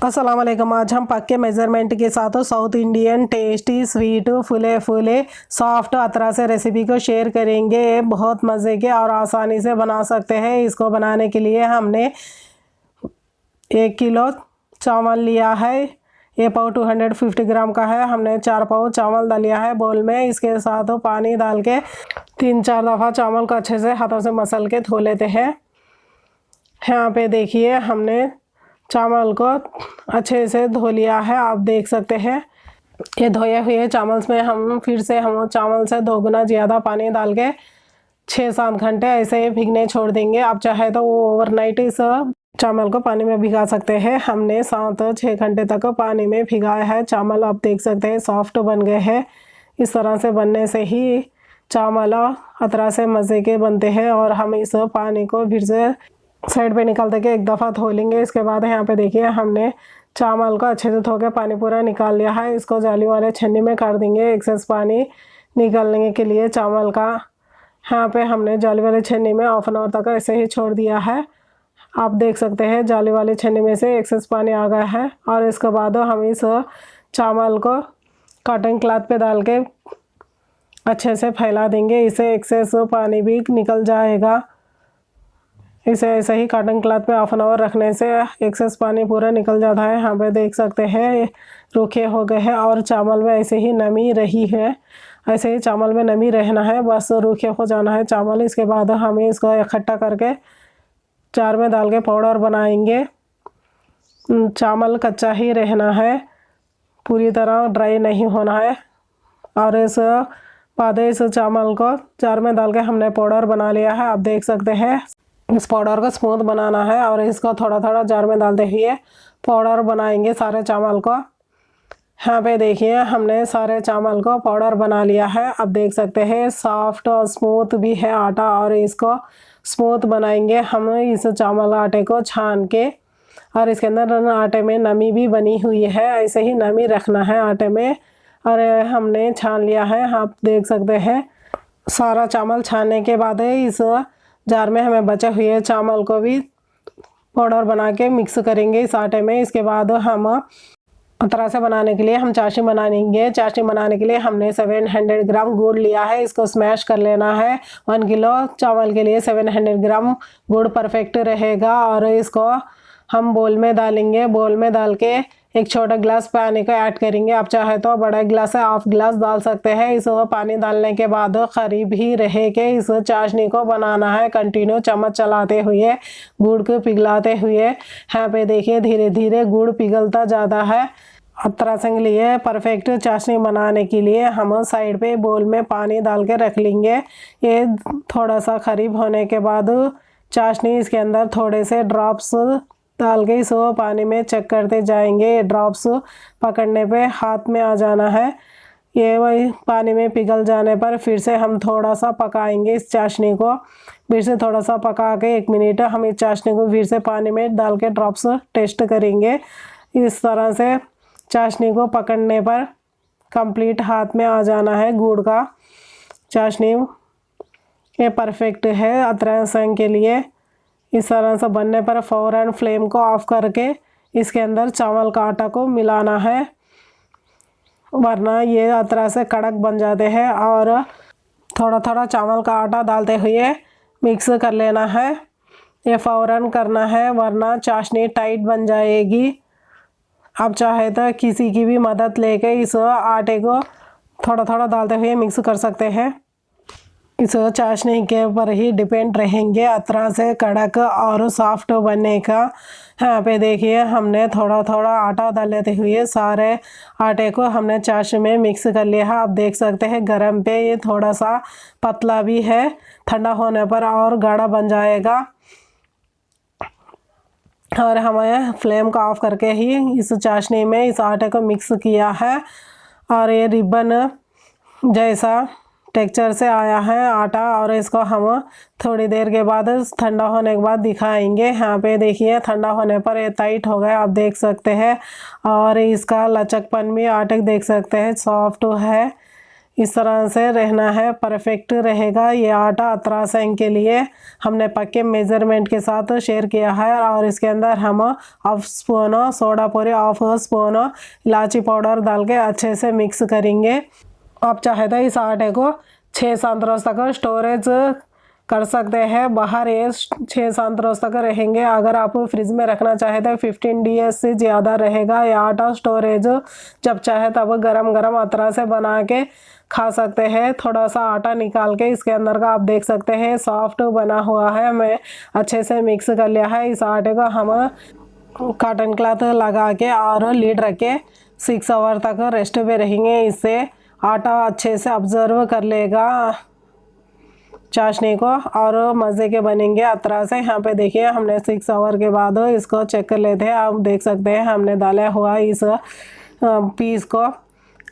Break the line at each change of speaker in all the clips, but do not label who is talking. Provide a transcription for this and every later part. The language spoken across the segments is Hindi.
अस्सलाम वालेकुम। आज हम पक्के मेज़रमेंट के साथ साउथ इंडियन टेस्टी स्वीट फुले फुले सॉफ्ट अतरा से रेसिपी को शेयर करेंगे। ये बहुत मज़े के और आसानी से बना सकते हैं। इसको बनाने के लिए हमने 1 किलो चावल लिया है। ये पाव 250 ग्राम का है। हमने 4 पाव चावल डाल लिया है बोल में। इसके साथ पानी डाल के 3-4 दफ़ा चावल को अच्छे से हाथों से मसल के धो लेते हैं। यहाँ पे देखिए हमने चावल को अच्छे से धो लिया है। आप देख सकते हैं ये धोए हुए चावल में हम फिर से चावल से 2 गुना ज़्यादा पानी डाल के 6-7 घंटे ऐसे ही भीगने छोड़ देंगे। आप चाहे तो वो ओवरनाइट इस चावल को पानी में भिगा सकते हैं। हमने 7-6 घंटे तक पानी में भिगाया है चावल। आप देख सकते हैं सॉफ्ट बन गए हैं। इस तरह से बनने से ही चावल अतरा से मज़े के बनते हैं। और हम इस पानी को फिर से साइड पे निकाल के एक दफ़ा धो लेंगे। इसके बाद यहाँ पे देखिए हमने चावल को अच्छे से धो के पानी पूरा निकाल लिया है। इसको जाली वाले छन्नी में कर देंगे एक्सेस पानी निकालने के लिए चावल का। यहाँ पे हमने जाली वाले छन्नी में हाफ एन आवर तक ऐसे ही छोड़ दिया है। आप देख सकते हैं जाली वाले छन्नी में से एक्सेस पानी आ गया है। और इसके बाद हम इस चावल को कॉटन क्लॉथ पे डाल के अच्छे से फैला देंगे। इससे एक्सेस पानी भी निकल जाएगा। इसे ऐसे ही कॉटन क्लॉथ पे हाफ एन आवर रखने से एक्सेस पानी पूरा निकल जाता है। यहाँ पे देख सकते हैं रूखे हो गए हैं और चावल में ऐसे ही नमी रही है। ऐसे ही चावल में नमी रहना है, बस रूखे हो जाना है चावल। इसके बाद हम इसको इकट्ठा करके जार में डाल के पाउडर बनाएंगे। चावल कच्चा ही रहना है, पूरी तरह ड्राई नहीं होना है। और इस चावल को जार में डाल के हमने पाउडर बना लिया है। आप देख सकते हैं इस पाउडर को स्मूथ बनाना है और इसको थोड़ा थोड़ा जार में डालते हुए पाउडर बनाएंगे सारे चावल को। यहाँ पे देखिए हमने सारे चावल को पाउडर बना लिया है। अब देख सकते हैं सॉफ्ट और स्मूथ भी है आटा। और इसको स्मूथ बनाएंगे हम इस चावल आटे को छान के। और इसके अंदर आटे में नमी भी बनी हुई है, ऐसे ही नमी रखना है आटे में। और हमने छान लिया है। आप देख सकते हैं सारा चावल छानने के बाद इस जार में हमें बचे हुए चावल को भी पाउडर बना के मिक्स करेंगे इस आटे में। इसके बाद हम अतरा से बनाने के लिए हम चाशनी बनाएंगे। चाशनी बनाने के लिए हमने 700 ग्राम गुड़ लिया है। इसको स्मैश कर लेना है। 1 किलो चावल के लिए 700 ग्राम गुड़ परफेक्ट रहेगा। और इसको हम बोल में डालेंगे। बोल में डाल के एक छोटा गिलास पानी को ऐड करेंगे। आप चाहे तो बड़ा गिलास से हाफ गिलास डाल सकते हैं। इस पानी डालने के बाद करीब ही रहे कि इस चाशनी को बनाना है कंटिन्यू चम्मच चलाते हुए, गुड़ को पिघलाते हुए। यहाँ पे देखिए धीरे धीरे गुड़ पिघलता ज़्यादा है। अतरा के लिए परफेक्ट चाशनी बनाने के लिए हम साइड पे बोल में पानी डाल के रख लेंगे। ये थोड़ा सा करीब होने के बाद चाशनी इसके अंदर थोड़े से ड्रॉप्स डाल के इस पानी में चेक करते जाएंगे। ड्रॉप्स पकड़ने पे हाथ में आ जाना है। ये वही पानी में पिघल जाने पर फिर से हम थोड़ा सा पकाएंगे इस चाशनी को। फिर से थोड़ा सा पका के 1 मिनट हम इस चाशनी को फिर से पानी में डाल के ड्रॉप्स टेस्ट करेंगे। इस तरह से चाशनी को पकड़ने पर कंप्लीट हाथ में आ जाना है गुड़ का चाशनी। ये परफेक्ट है अतरा के लिए। इस तरह से बनने पर फ़ौरन फ्लेम को ऑफ करके इसके अंदर चावल का आटा को मिलाना है, वरना ये अतरा से कड़क बन जाते हैं। और थोड़ा थोड़ा चावल का आटा डालते हुए मिक्स कर लेना है। ये फ़ौरन करना है वरना चाशनी टाइट बन जाएगी। आप चाहे तो किसी की भी मदद लेके इस आटे को थोड़ा थोड़ा डालते हुए मिक्स कर सकते हैं। इस चाशनी के ऊपर ही डिपेंड रहेंगे अतरा से कड़क और सॉफ्ट बनने का। यहाँ पे देखिए हमने थोड़ा थोड़ा आटा डाल लेते हुए सारे आटे को हमने चाशनी में मिक्स कर लिया है। आप देख सकते हैं गरम पे ये थोड़ा सा पतला भी है, ठंडा होने पर और गाढ़ा बन जाएगा। और हमें फ्लेम को ऑफ करके ही इस चाशनी में इस आटे को मिक्स किया है। और ये रिबन जैसा टेक्सचर से आया है आटा। और इसको हम थोड़ी देर के बाद ठंडा होने के बाद दिखाएंगे। यहाँ पे देखिए ठंडा होने पर ये टाइट हो गया, आप देख सकते हैं। और इसका लचकपन भी आटे देख सकते हैं सॉफ्ट है। इस तरह से रहना है, परफेक्ट रहेगा ये आटा अतरासेंग के लिए। हमने पक्के मेज़रमेंट के साथ शेयर किया है। और इसके अंदर हम हाफ स्पून सोडा पूरी, हाफ स्पून इलायची पाउडर डाल के अच्छे से मिक्स करेंगे। आप चाहे तो इस आटे को 6-7 रोज तक स्टोरेज कर सकते हैं, बाहर ये 6-7 रोज तक रहेंगे। अगर आप फ्रिज में रखना चाहे तो 15 डेज से ज़्यादा रहेगा ये आटा स्टोरेज। जब चाहे तब गरम गरम अतरा से बना के खा सकते हैं। थोड़ा सा आटा निकाल के इसके अंदर का आप देख सकते हैं सॉफ्ट बना हुआ है। मैं अच्छे से मिक्स कर लिया है। इस आटे को हम कॉटन क्लॉथ लगा के और लीड रख के 6 आवर तक रेस्ट पे रहेंगे। इससे आटा अच्छे से ऑब्जर्व कर लेगा चाशनी को और मज़े के बनेंगे अतरा से। यहाँ पे देखिए हमने 6 आवर के बाद इसको चेक कर लेते हैं। आप देख सकते हैं हमने डाला हुआ इस पीस को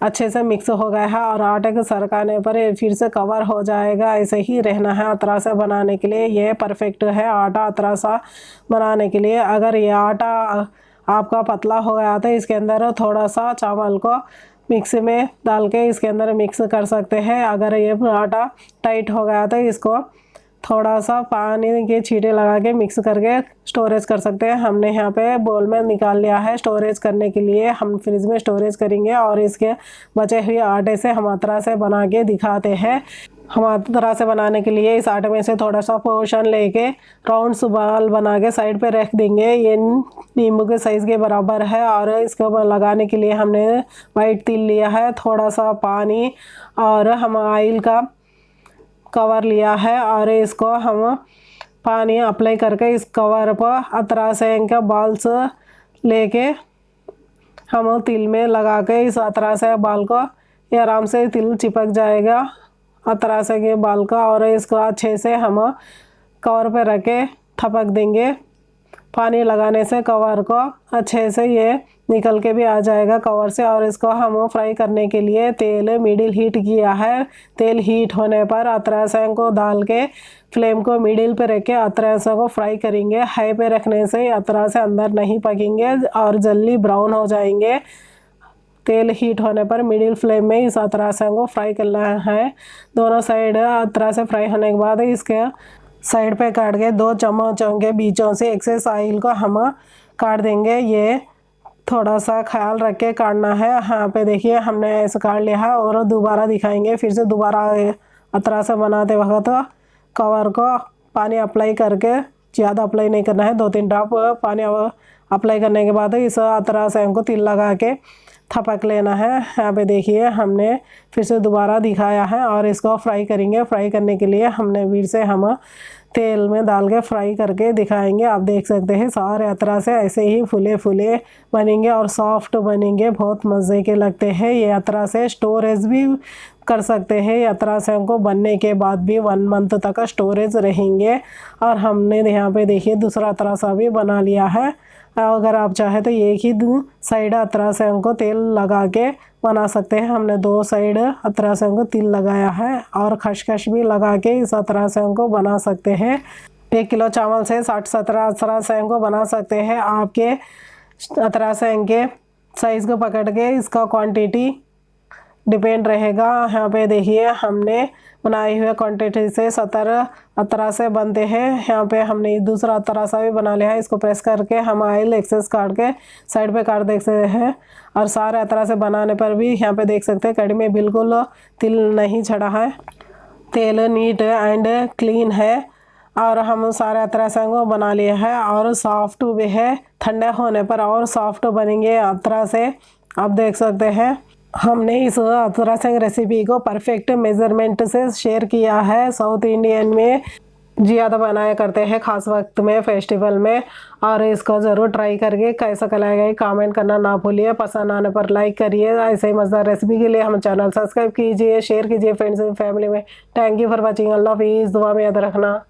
अच्छे से मिक्स हो गया है और आटे को सरकाने पर ये फिर से कवर हो जाएगा। ऐसे ही रहना है अतरा से बनाने के लिए। ये परफेक्ट है आटा अतरा सा बनाने के लिए। अगर ये आटा आपका पतला हो गया तो इसके अंदर थोड़ा सा चावल को मिक्सी में डाल के इसके अंदर मिक्स कर सकते हैं। अगर ये आटा टाइट हो गया तो इसको थोड़ा सा पानी के छींटे लगा के मिक्स करके स्टोरेज कर सकते हैं। हमने यहाँ पे बोल में निकाल लिया है स्टोरेज करने के लिए। हम फ्रिज में स्टोरेज करेंगे और इसके बचे हुए आटे से हम अतरा से बना के दिखाते हैं। हम अतरा से बनाने के लिए इस आटे में से थोड़ा सा पोर्शन लेके राउंड बाल बना के साइड पे रख देंगे। ये नींबू के साइज़ के बराबर है। और इसको लगाने के लिए हमने वाइट तिल लिया है, थोड़ा सा पानी और हम ऑयल का कवर लिया है। और इसको हम पानी अप्लाई करके इस कवर पर अतरासेंग का बॉल्स लेके हम तिल में लगा के इस अतरासेंग बाल को ये आराम से तिल चिपक जाएगा अतरासेंग के बाल का। और इसको अच्छे से हम कवर पे रख के थपक देंगे। पानी लगाने से कवर को अच्छे से ये निकल के भी आ जाएगा कवर से। और इसको हम फ्राई करने के लिए तेल मिडिल हीट किया है। तेल हीट होने पर अतरासेंग को डाल के फ्लेम को मिडिल पे रख के अतरासेंग को फ्राई करेंगे। हाई पे रखने से अतरासे अंदर नहीं पकेंगे और जल्दी ब्राउन हो जाएंगे। तेल हीट होने पर मिडिल फ्लेम में इस अतरासेंग को फ्राई करना है। दोनों साइड अतरासे फ्राई होने के बाद इसके साइड पे काट के 2 चम्मचों के बीचों से एक्सेस ऑयल को हम काट देंगे। ये थोड़ा सा ख्याल रख के काटना है। यहाँ पे देखिए हमने ऐसे काट लिया है और दोबारा दिखाएंगे। फिर से दोबारा अतरा से बनाते वक्त कवर को पानी अप्लाई करके, ज़्यादा अप्लाई नहीं करना है, 2-3 ड्रॉप पानी अप्लाई करने के बाद इस अतरासेंग को तिल लगा के थपक लेना है। यहाँ पे देखिए हमने फिर से दोबारा दिखाया है और इसको फ्राई करेंगे। फ्राई करने के लिए हमने फिर से हम तेल में डाल के फ्राई करके दिखाएंगे। आप देख सकते हैं सारे अतरा से ऐसे ही फूले फूले बनेंगे और सॉफ्ट बनेंगे, बहुत मज़े के लगते हैं। ये अतरा से स्टोरेज भी कर सकते हैं। ये अतरासे को बनने के बाद भी 1 मंथ तक स्टोरेज रहेंगे। और हमने यहाँ पे देखिए दूसरा अतरासा भी बना लिया है। अगर आप चाहे तो एक ही साइड अतरासे को तेल लगा के बना सकते हैं। हमने 2 साइड अतरासे को तिल लगाया है और खसखस भी लगा के इस अतरासे को बना सकते हैं। 1 किलो चावल से 60-70 अतरासे को बना सकते हैं। आपके अतरासे के साइज़ को पकड़ के इसका क्वांटिटी डिपेंड रहेगा। यहाँ पे देखिए हमने बनाए हुए क्वांटिटी से 70 अतरासे बनते हैं। यहाँ पे हमने दूसरा अतरासा भी बना लिया है। इसको प्रेस करके हम ऑयल एक्सेस काट के साइड पे काट देख सकते हैं। और सारे अतरासे बनाने पर भी यहाँ पे देख सकते हैं कड़ी में बिल्कुल तिल नहीं चढ़ा है, तेल नीट एंड क्लीन है। और हम सारे अतरासे को बना लिए है और सॉफ्ट भी है। ठंडे होने पर और सॉफ्ट बनेंगे अतरासे, आप देख सकते हैं। हमने इस अतरासेंग रेसिपी को परफेक्ट मेज़रमेंट से शेयर किया है। साउथ इंडियन में ज़्यादा बनाया करते हैं खास वक्त में, फेस्टिवल में। और इसको ज़रूर ट्राई करके कैसा लगेगा कमेंट करना ना भूलिए। पसंद आने पर लाइक करिए। ऐसे ही मज़ेदार रेसिपी के लिए हम चैनल सब्सक्राइब कीजिए, शेयर कीजिए फ्रेंड्स एंड फैमिली में। Thank you for watching. अल्लाह हाफिज़। दुआ में याद रखना।